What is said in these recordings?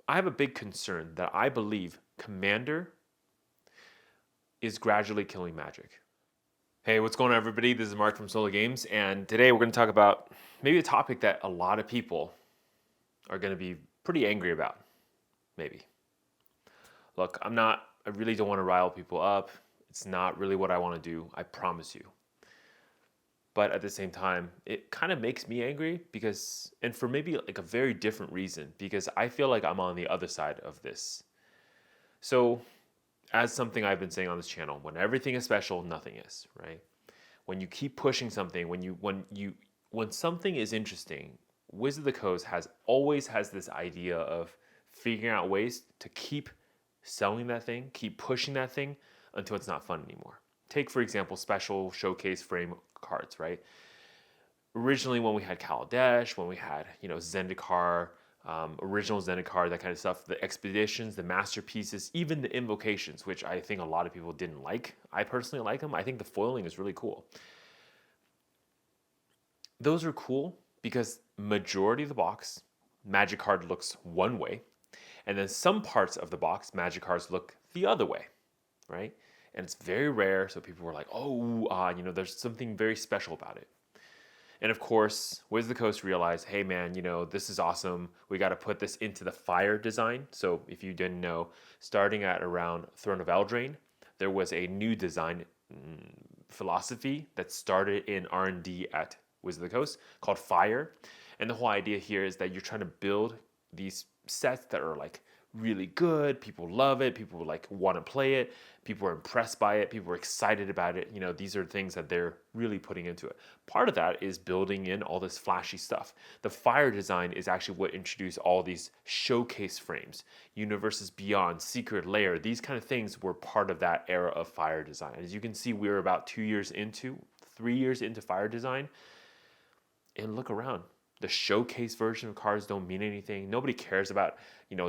I have a big concern that I believe Commander is gradually killing Magic. Hey, what's going on, everybody? This is Mark from Solo Games, and today we're going to talk about maybe a topic that a lot of people are going to be pretty angry about. Maybe. Look, I really don't want to rile people up. It's not really what I want to do, I promise you. But at the same time, it kind of makes me angry and for maybe like a very different reason, because I feel like I'm on the other side of this. So, as something I've been saying on this channel, when everything is special, nothing is, right? When you keep pushing something, when something is interesting, Wizard of the Coast always has this idea of figuring out ways to keep selling that thing, keep pushing that thing until it's not fun anymore. Take, for example, special showcase frame cards, right? Originally, when we had Kaladesh, when we had, Zendikar, original Zendikar, that kind of stuff, the expeditions, the masterpieces, even the invocations, which I think a lot of people didn't like. I personally like them. I think the foiling is really cool. Those are cool because majority of the box, Magic card looks one way, and then some parts of the box, Magic cards look the other way, right? And it's very rare, so people were like, there's something very special about it. And of course, Wizard of the Coast realized, hey man, this is awesome. We got to put this into the fire design. So if you didn't know, starting at around Throne of Eldraine, there was a new design philosophy that started in R&D at Wizard of the Coast called Fire. And the whole idea here is that you're trying to build these sets that are like really good. People love it. People like want to play it. People are impressed by it. People are excited about it. These are things that they're really putting into it. Part of that is building in all this flashy stuff. The fire design is actually what introduced all these showcase frames, Universes Beyond, Secret Lair. These kind of things were part of that era of fire design. As you can see, we're about 3 years into fire design. And look around. The showcase version of cards don't mean anything. Nobody cares about,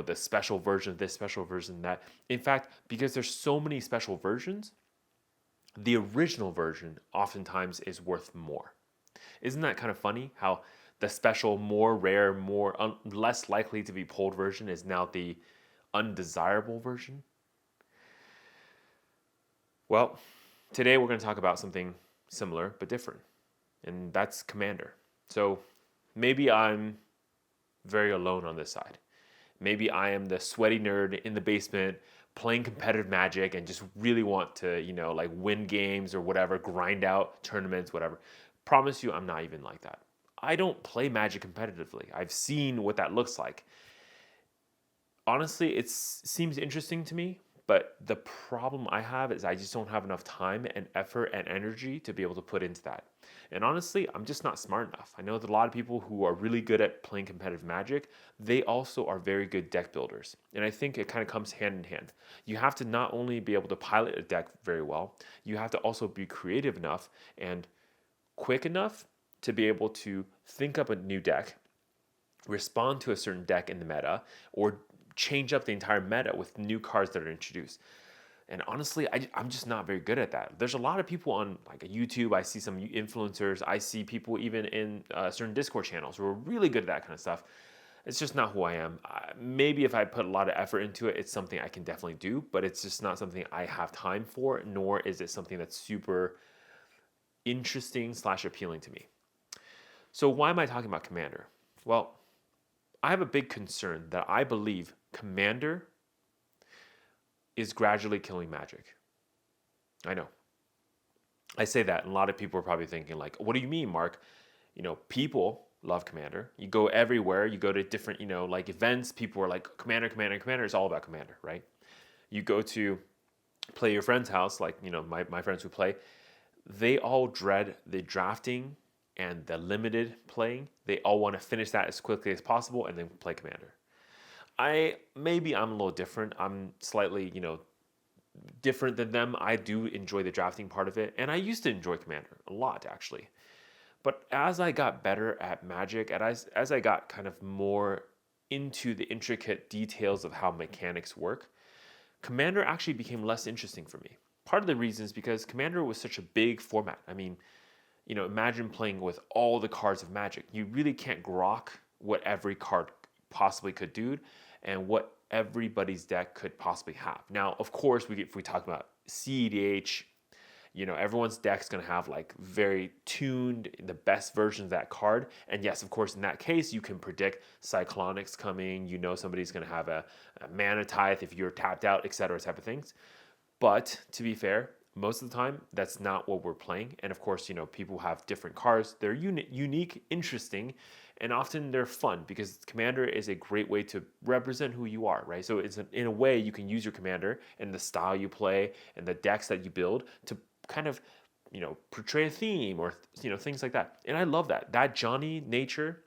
the special version of this, special version of that. In fact, because there's so many special versions, the original version oftentimes is worth more. Isn't that kind of funny how the special, more rare, less likely to be pulled version is now the undesirable version? Well, today we're going to talk about something similar but different, and that's Commander. So maybe I'm very alone on this side. Maybe I am the sweaty nerd in the basement playing competitive Magic and just really want to, win games or whatever, grind out tournaments, whatever. Promise you, I'm not even like that. I don't play Magic competitively. I've seen what that looks like. Honestly, it seems interesting to me, but the problem I have is I just don't have enough time and effort and energy to be able to put into that. And honestly, I'm just not smart enough. I know that a lot of people who are really good at playing competitive Magic, they also are very good deck builders. And I think it kind of comes hand in hand. You have to not only be able to pilot a deck very well, you have to also be creative enough and quick enough to be able to think up a new deck, respond to a certain deck in the meta, or change up the entire meta with new cards that are introduced. And honestly, I'm just not very good at that. There's a lot of people on like YouTube. I see some influencers. I see people even in certain Discord channels who are really good at that kind of stuff. It's just not who I am. Maybe if I put a lot of effort into it, it's something I can definitely do, but it's just not something I have time for, nor is it something that's super interesting / appealing to me. So why am I talking about Commander? Well, I have a big concern that I believe Commander is gradually killing Magic. I know. I say that, and a lot of people are probably thinking, like, what do you mean, Mark? People love Commander. You go everywhere. You go to different, like events. People are like, Commander, Commander, Commander. It's all about Commander, right? You go to play your friend's house, like, my friends who play. They all dread the drafting and the limited playing. They all want to finish that as quickly as possible and then play Commander. Maybe I'm a little different. I'm slightly, different than them. I do enjoy the drafting part of it, and I used to enjoy Commander a lot, actually. But as I got better at Magic, and as I got kind of more into the intricate details of how mechanics work, Commander actually became less interesting for me. Part of the reason is because Commander was such a big format. I mean, imagine playing with all the cards of Magic. You really can't grok what every card possibly could do. and what everybody's deck could possibly have. Now, of course, if we talk about CEDH, everyone's deck's going to have like very tuned, the best version of that card. And yes, of course, in that case, you can predict Cyclonics coming. Somebody's going to have a Mana Tithe if you're tapped out, etc. type of things. But to be fair, most of the time, that's not what we're playing. And of course, people have different cards. They're unique, interesting, and often they're fun because Commander is a great way to represent who you are, right? So in a way, you can use your Commander and the style you play and the decks that you build to kind of, portray a theme or, things like that. And I love that. That Johnny nature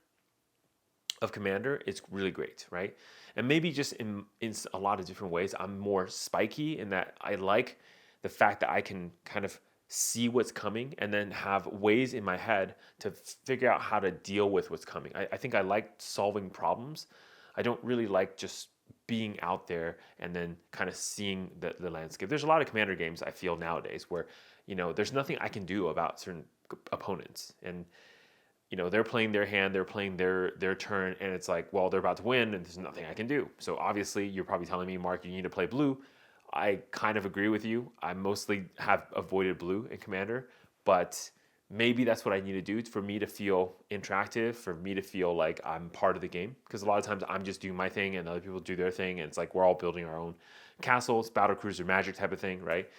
of Commander is really great, right? And maybe just in a lot of different ways, I'm more spiky in that I like the fact that I can kind of see what's coming and then have ways in my head to figure out how to deal with what's coming. I think I like solving problems. I don't really like just being out there and then kind of seeing the landscape. There's a lot of Commander games I feel nowadays where, there's nothing I can do about certain opponents. And, they're playing their hand, they're playing their turn, and it's like, well, they're about to win and there's nothing I can do. So obviously you're probably telling me, Mark, you need to play blue. I kind of agree with you. I mostly have avoided blue in Commander, but maybe that's what I need to do for me to feel interactive, for me to feel like I'm part of the game. Because a lot of times I'm just doing my thing and other people do their thing, and it's like we're all building our own castles, battle cruiser magic type of thing, right?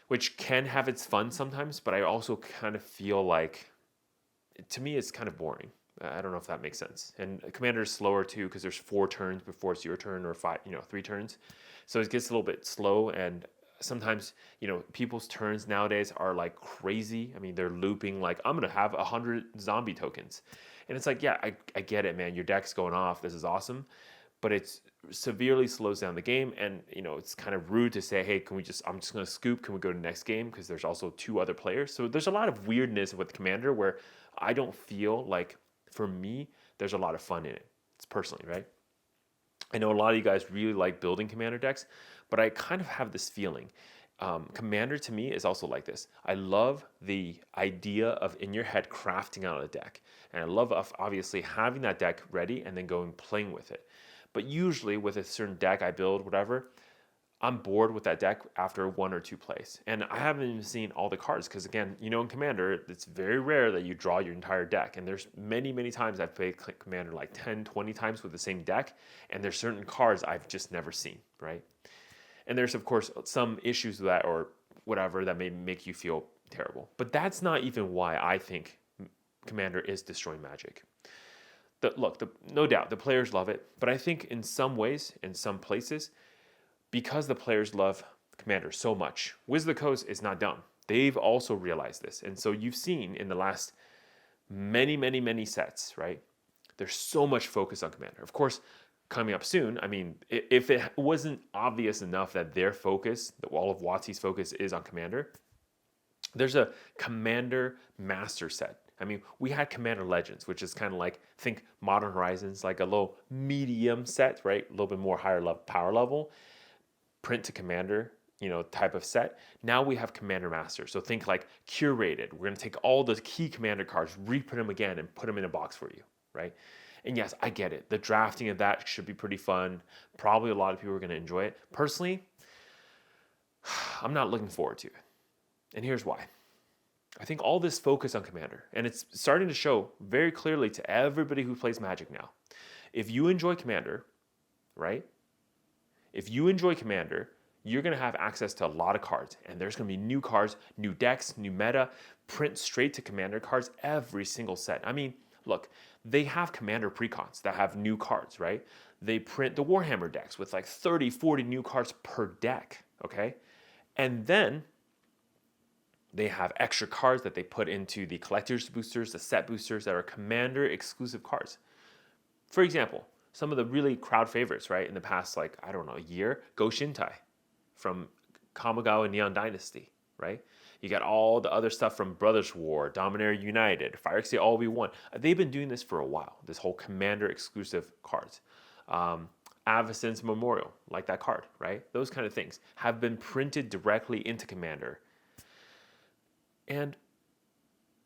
Which can have its fun sometimes, but I also kind of feel like, to me, it's kind of boring. I don't know if that makes sense. And Commander is slower too because there's 4 turns before it's your turn, or 5, 3 turns. So it gets a little bit slow, and sometimes, people's turns nowadays are like crazy. I mean, they're looping like, I'm going to have 100 zombie tokens. And it's like, yeah, I get it, man. Your deck's going off. This is awesome. But it severely slows down the game. And, it's kind of rude to say, hey, I'm just going to scoop. Can we go to the next game? Because there's also 2 other players. So there's a lot of weirdness with Commander where I don't feel like, for me, there's a lot of fun in it. It's personally, right? I know a lot of you guys really like building Commander decks, but I kind of have this feeling. Commander to me is also like this. I love the idea of in your head crafting out a deck. And I love obviously having that deck ready and then going playing with it. But usually with a certain deck I build, whatever, I'm bored with that deck after 1 or 2 plays. And I haven't even seen all the cards because, again, in Commander, it's very rare that you draw your entire deck. And there's many, many times I've played Commander like 10, 20 times with the same deck, and there's certain cards I've just never seen, right? And there's, of course, some issues with that or whatever that may make you feel terrible. But that's not even why I think Commander is destroying Magic. No doubt, the players love it. But I think in some ways, in some places, because the players love Commander so much, Wizards of the Coast is not dumb. They've also realized this. And so you've seen in the last many, many, many sets, right? There's so much focus on Commander. Of course, coming up soon, I mean, if it wasn't obvious enough that their focus, that all of WotC's focus is on Commander, there's a Commander Master set. I mean, we had Commander Legends, which is kind of like, think Modern Horizons, like a little medium set, right? A little bit more higher level, power level. Print to Commander, type of set. Now we have Commander Master. So think like curated. We're going to take all the key Commander cards, reprint them again, and put them in a box for you, right? And yes, I get it. The drafting of that should be pretty fun. Probably a lot of people are going to enjoy it. Personally, I'm not looking forward to it. And here's why. I think all this focus on Commander, and it's starting to show very clearly to everybody who plays Magic now. If you enjoy Commander, right? If you enjoy Commander, you're going to have access to a lot of cards. And there's going to be new cards, new decks, new meta, print straight to Commander cards every single set. I mean, look, they have Commander precons that have new cards, right? They print the Warhammer decks with like 30, 40 new cards per deck, okay? And then they have extra cards that they put into the collector's boosters, the set boosters that are Commander exclusive cards. For example, some of the really crowd favorites, right, in the past, like, I don't know, a year, Go Shintai from Kamigawa Neon Dynasty, right? You got all the other stuff from Brothers War, Dominaria United, Phyrexian All We One. They've been doing this for a while, this whole Commander exclusive cards. Avacyn's Memorial, like that card, right? Those kind of things have been printed directly into Commander. And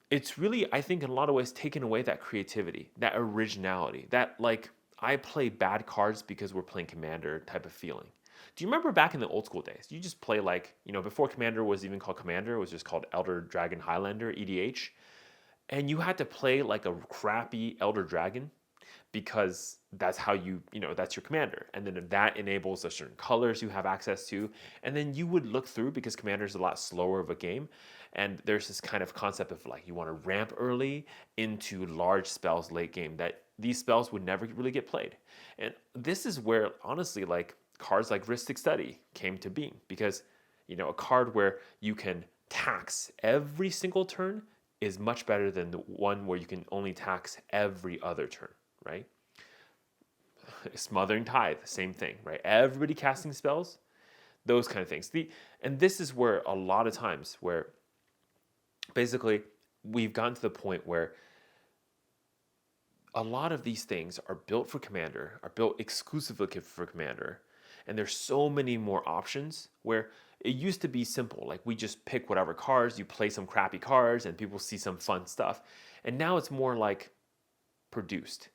it's really, I think, in a lot of ways, taken away that creativity, that originality, that, like, I play bad cards because we're playing Commander type of feeling. Do you remember back in the old school days? You just play like, before Commander was even called Commander, it was just called Elder Dragon Highlander, EDH. And you had to play like a crappy Elder Dragon because that's how that's your commander. And then that enables the certain colors you have access to. And then you would look through because commander is a lot slower of a game. And there's this kind of concept of like you want to ramp early into large spells late game that these spells would never really get played. And this is where honestly like cards like Ristic Study came to being because a card where you can tax every single turn is much better than the one where you can only tax every other turn, right? Smothering Tithe, same thing, right? Everybody casting spells, those kind of things. And this is where a lot of times where basically we've gotten to the point where a lot of these things are built for Commander, are built exclusively for Commander, and there's so many more options where it used to be simple. Like we just pick whatever cards, you play some crappy cards, and people see some fun stuff. And now it's more like produced.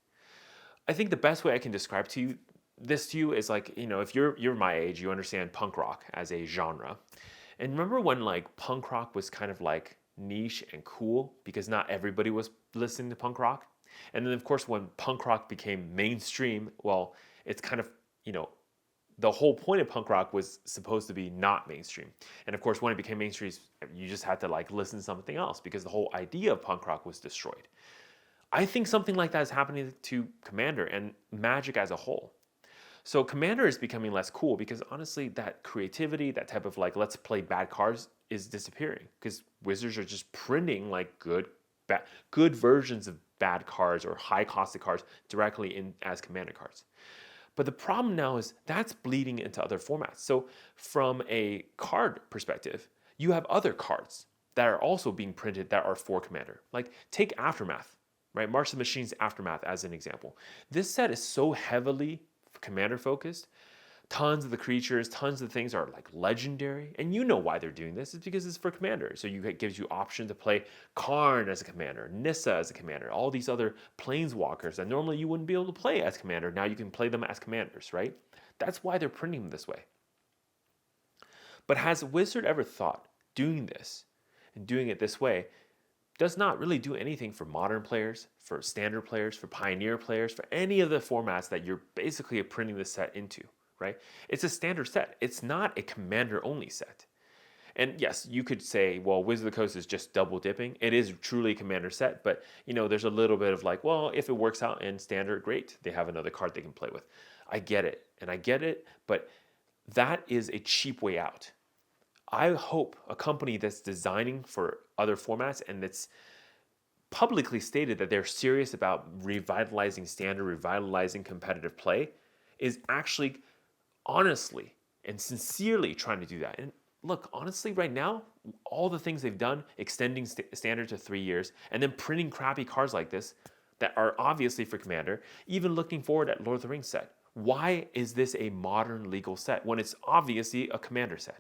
I think the best way I can describe to you is like, if you're my age, you understand punk rock as a genre. And remember when like punk rock was kind of like niche and cool because not everybody was listening to punk rock? And then of course when punk rock became mainstream, well, it's kind of, the whole point of punk rock was supposed to be not mainstream. And of course, when it became mainstream, you just had to like listen to something else because the whole idea of punk rock was destroyed. I think something like that is happening to Commander and Magic as a whole. So Commander is becoming less cool because honestly, that creativity, that type of like, let's play bad cards is disappearing because Wizards are just printing like good versions of bad cards or high costed cards directly in as Commander cards. But the problem now is that's bleeding into other formats. So from a card perspective, you have other cards that are also being printed that are for Commander. Like take Aftermath, right? March of the Machines Aftermath as an example. This set is so heavily Commander focused. Tons of the creatures, tons of the things are like legendary. And you know why they're doing this. It's because it's for Commander. So it gives you option to play Karn as a Commander, Nissa as a Commander, all these other Planeswalkers that normally you wouldn't be able to play as Commander. Now you can play them as Commanders, right? That's why they're printing them this way. But has Wizard ever thought doing this and doing it this way does not really do anything for modern players, for standard players, for pioneer players, for any of the formats that you're basically printing this set into? Right? It's a standard set. It's not a commander only set. And yes, you could say, well, Wizard of the Coast is just double dipping. It is truly a commander set, but there's a little bit of like, well, if it works out in standard, great. They have another card they can play with. I get it, but that is a cheap way out. I hope a company that's designing for other formats and that's publicly stated that they're serious about revitalizing standard, revitalizing competitive play is actually honestly and sincerely trying to do that. And look, honestly, right now, all the things they've done, extending standard to 3 years, and then printing crappy cards like this that are obviously for Commander, even looking forward at Lord of the Rings set. Why is this a modern legal set when it's obviously a Commander set?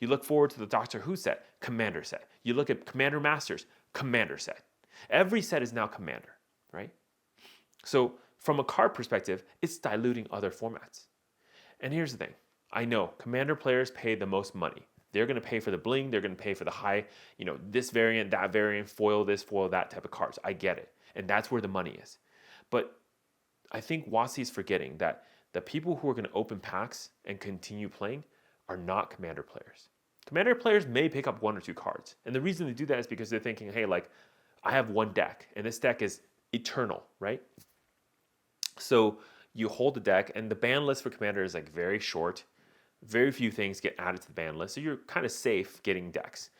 You look forward to the Doctor Who set, Commander set. You look at Commander Masters, Commander set. Every set is now Commander, right? So from a card perspective, it's diluting other formats. And here's the thing. I know Commander players pay the most money. They're going to pay for the bling. They're going to pay for the high, this variant, that variant, foil this, foil that type of cards. I get it. And that's where the money is. But I think WotC's forgetting that the people who are going to open packs and continue playing are not Commander players. Commander players may pick up one or two cards. And the reason they do that is because they're thinking, hey, like, I have one deck, and this deck is eternal, right? So you hold the deck, and the ban list for Commander is like very short. Very few things get added to the ban list, so you're kind of safe getting decks.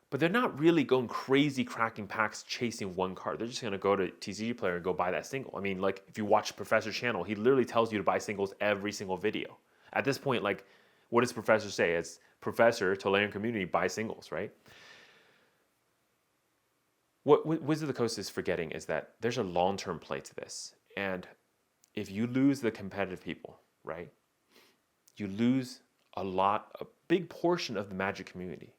But they're not really going crazy cracking packs chasing one card. They're just going to go to TCG Player and go buy that single. I mean, like, if you watch Professor's channel, he literally tells you to buy singles every single video. At this point, like, what does Professor say? It's Professor, Tolarian community, buy singles, right? What Wizard of the Coast is forgetting is that there's a long-term play to this. And if you lose the competitive people, right, you lose a big portion of the Magic community.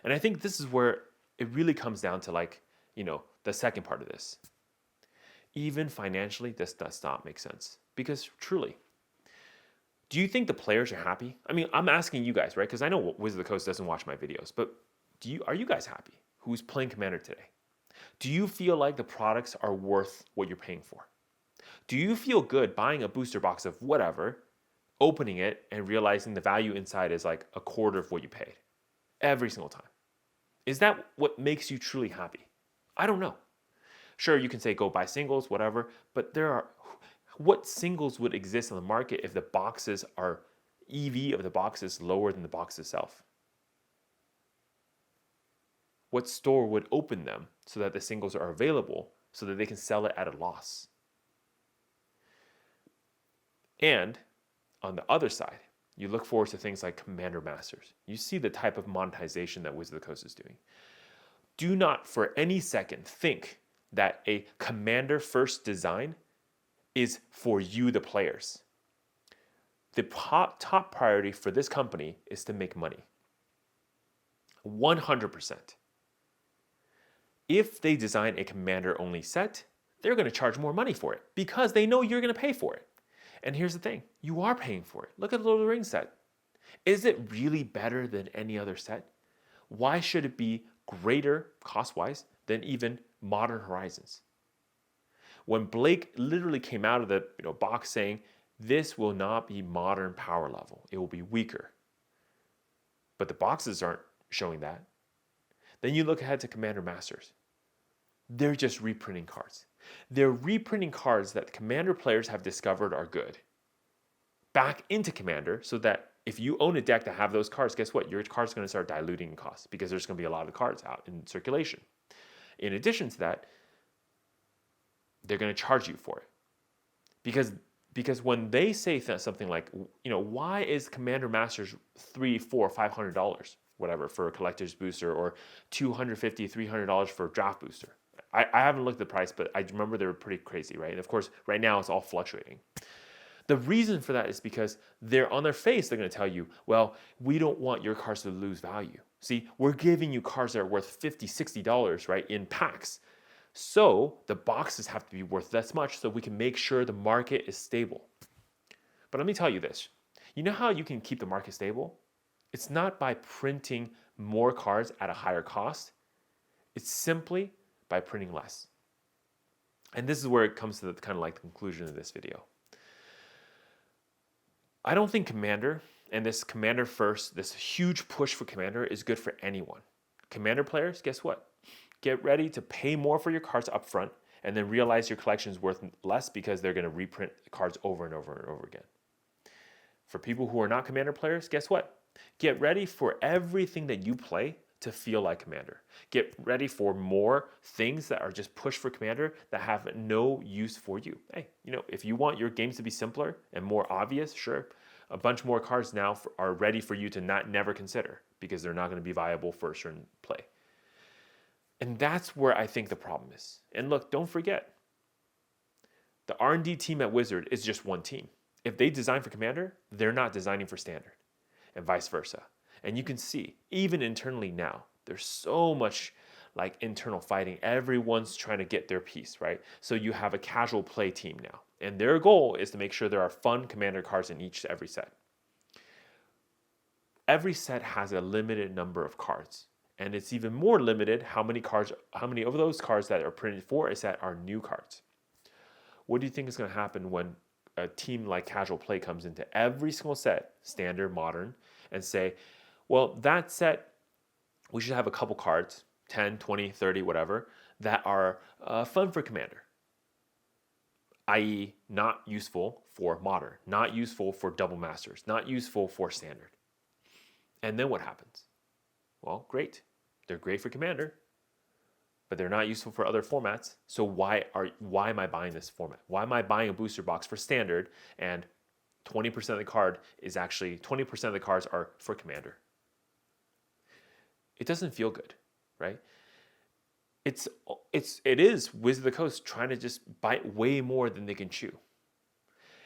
And I think this is where it really comes down to, like, the second part of this. even financially, this does not make sense. Because truly, do you think the players are happy? I mean, I'm asking you guys, right? Because I know Wizard of the Coast doesn't watch my videos, but are you guys happy? Who's playing Commander today? Do you feel like the products are worth what you're paying for? Do you feel good buying a booster box of whatever, opening it, and realizing the value inside is like a quarter of what you paid every single time? Is that what makes you truly happy? I don't know. Sure, you can say go buy singles, whatever, but what singles would exist on the market if the boxes are EV of the box is lower than the box itself? What store would open them so that the singles are available so that they can sell it at a loss? And on the other side, you look forward to things like Commander Masters. You see the type of monetization that Wizard of the Coast is doing. Do not for any second think that a Commander first design is for you, the players. The top priority for this company is to make money. 100%. If they design a Commander only set, they're going to charge more money for it because they know you're going to pay for it. And here's the thing, you are paying for it. Look at the Lord of the Rings set. Is it really better than any other set? Why should it be greater cost-wise than even Modern Horizons? When Blake literally came out of the box saying, this will not be modern power level, it will be weaker. But the boxes aren't showing that. Then you look ahead to Commander Masters. They're just reprinting cards. They're reprinting cards that the Commander players have discovered are good back into Commander so that if you own a deck that have those cards, guess what? Your card's going to start diluting in cost because there's going to be a lot of cards out in circulation. In addition to that, they're going to charge you for it. Because when they say something like, why is Commander Masters $300, $400, $500, whatever, for a collector's booster, or $250, $300 for a draft booster? I haven't looked at the price, but I remember they were pretty crazy, right? And of course, right now it's all fluctuating. The reason for that is because they're on their face, they're going to tell you, well, we don't want your cards to lose value. See, we're giving you cards that are worth $50, $60, right, in packs. So the boxes have to be worth this much so we can make sure the market is stable. But let me tell you this. You know how you can keep the market stable? It's not by printing more cards at a higher cost. It's simply by printing less. And this is where it comes to the kind of like the conclusion of this video. I don't think Commander and this Commander first, this huge push for Commander is good for anyone. Commander players, guess what? Get ready to pay more for your cards up front and then realize your collection is worth less because they're going to reprint cards over and over and over again. For people who are not Commander players, guess what? Get ready for everything that you play to feel like Commander. Get ready for more things that are just pushed for Commander that have no use for you. Hey, if you want your games to be simpler and more obvious, sure, a bunch more cards now are ready for you to never consider because they're not going to be viable for a certain play. And that's where I think the problem is. And look, don't forget, the R&D team at Wizard is just one team. If they design for Commander, they're not designing for Standard, and vice versa. And you can see, even internally now, there's so much like internal fighting. Everyone's trying to get their piece, right? So you have a casual play team now. And their goal is to make sure there are fun Commander cards in every set. Every set has a limited number of cards. And it's even more limited how many of those cards that are printed for a set are new cards. What do you think is going to happen when a team like Casual Play comes into every single set, Standard, Modern, and say, well, that set, we should have a couple cards, 10, 20, 30, whatever, that are fun for Commander, i.e. not useful for Modern, not useful for Double Masters, not useful for Standard. And then what happens? Well, great. They're great for Commander, but they're not useful for other formats. So why am I buying this format? Why am I buying a booster box for Standard and 20% of the card is actually 20% of the cards are for Commander? It doesn't feel good, right? It is Wizard of the Coast trying to just bite way more than they can chew.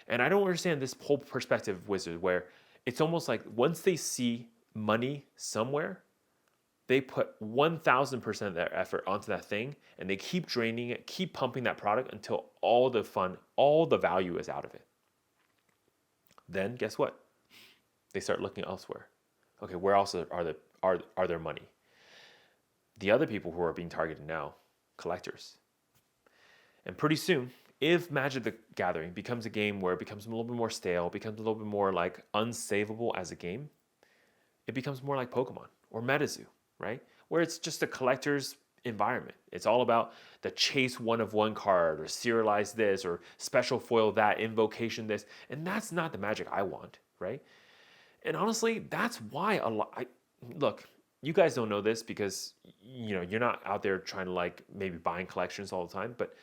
And I don't understand this whole perspective of Wizard where it's almost like once they see money somewhere, They put 1000% of their effort onto that thing and they keep draining it, keep pumping that product until all the fun, all the value is out of it. Then guess what? They start looking elsewhere. Okay, where else are there money? The other people who are being targeted now, collectors. And pretty soon, if Magic the Gathering becomes a game where it becomes a little bit more stale, becomes a little bit more like unsavable as a game, it becomes more like Pokemon or MetaZoo, right? Where it's just a collector's environment. It's all about the chase one of one card or serialize this or special foil that, invocation this. And that's not the Magic I want, right? And honestly, that's why look, you guys don't know this because you're not out there trying to like maybe buying collections all the time, but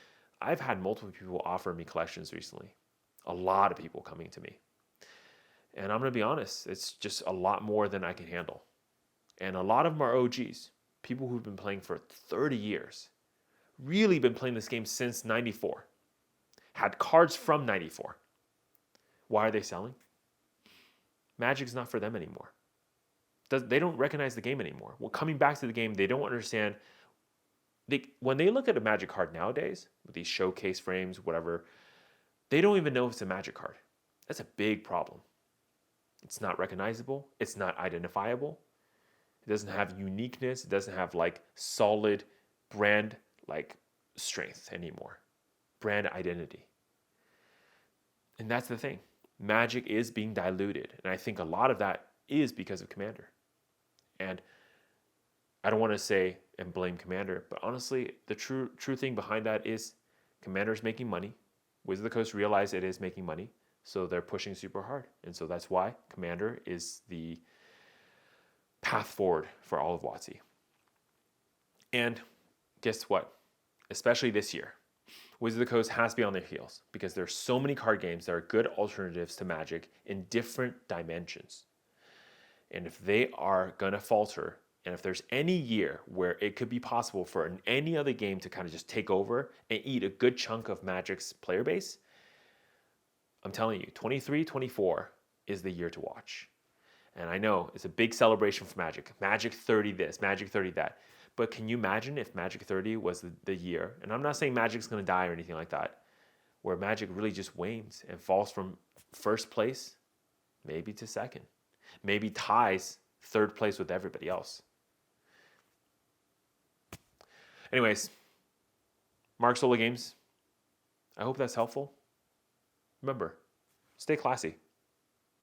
I've had multiple people offer me collections recently. A lot of people coming to me. And I'm going to be honest, it's just a lot more than I can handle. And a lot of them are OGs, people who've been playing for 30 years, really been playing this game since 94, had cards from 94. Why are they selling? Magic's not for them anymore. They don't recognize the game anymore. Well, coming back to the game, they don't understand. When they look at a Magic card nowadays, with these showcase frames, whatever, they don't even know if it's a Magic card. That's a big problem. It's not recognizable. It's not identifiable. It doesn't have uniqueness. It doesn't have like solid brand like strength anymore. Brand identity. And that's the thing. Magic is being diluted. And I think a lot of that is because of Commander. And I don't want to say and blame Commander, but honestly, the true thing behind that is Commander's making money. Wizards of the Coast realize it is making money, so they're pushing super hard. And so that's why Commander is the path forward for all of WotC. And guess what? Especially this year, Wizards of the Coast has to be on their heels because there's so many card games that are good alternatives to Magic in different dimensions. And if they are going to falter, and if there's any year where it could be possible for any other game to kind of just take over and eat a good chunk of Magic's player base, I'm telling you, 23, 24 is the year to watch. And I know it's a big celebration for Magic. Magic 30 this, Magic 30 that. But can you imagine if Magic 30 was the year, and I'm not saying Magic's going to die or anything like that, where Magic really just wanes and falls from first place maybe to second. Maybe ties third place with everybody else. Anyways, Mark Sola Games, I hope that's helpful. Remember, stay classy.